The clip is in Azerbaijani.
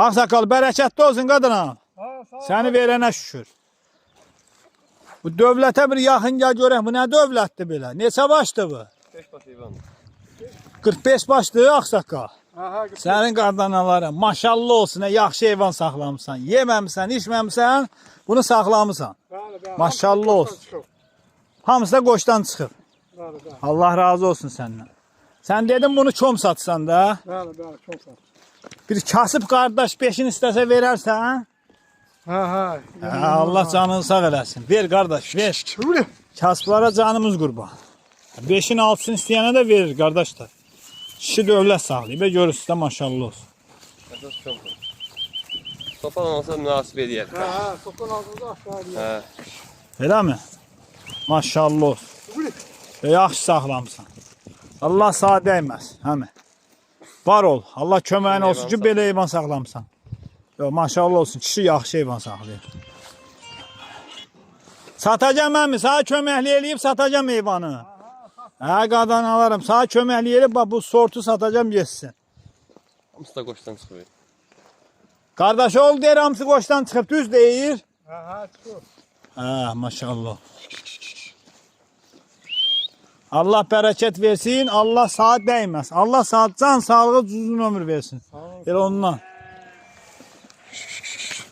Ağsaqqal, bərəkətli olsun qadına. Səni verənə şükür. Bu dövlətə bir yaxın gəl görək. Bu nə dövlətdir belə? Neçə başdır bu? 5 baş heyvan. 45 başdır ağsaqqal. Sənin qadanaların maşallah olsun, yaxşı heyvan saxlamısan. Yeməmsən, içməmsən, bunu saxlamısan. Maşallah olsun. Hamısı da qoçdan çıxıb. Allah razı olsun səndən. Sən dedin bunu çom satsan da. Bəli, çom sat. Bir kasıb qardaş peşin istəsə verərsən. Allah canını sağ eləsin. Ver qardaş, ver. Kasıblara canımız qurban. 5'in 6'sını istəyənə də verir qardaşlar. Kişi dövlət saxlayıb, görürsünüz də maşallah olsun. Sopan olsa münasib edər. Sopan altında aşağı edər. Elə mi? Maşallah olsun. Yaxşı saxlamısan. Allah sağ dəyməz. Həmi. Var ol. Allah köməyin olsun ki, belə heyvan saxlamısan. Maşallah olsun. Kişi yaxşı heyvan saxlayır. Satacam əmi. Sağ köməkli eləyib satacam heyvanı. Qadan alarım. Sağ köməkli eləyib bu sortu satacam geçsin. Hamısı da qoçdan çıxıyor. Qardaş ol deyir, hamısı qoçdan çıxıb. Düz deyir. Çıxır. Maşallah. Allah bərəkət versin, Allah saat dəyməz. Allah saat can sağlığı uzun ömür versin. Elə ondan.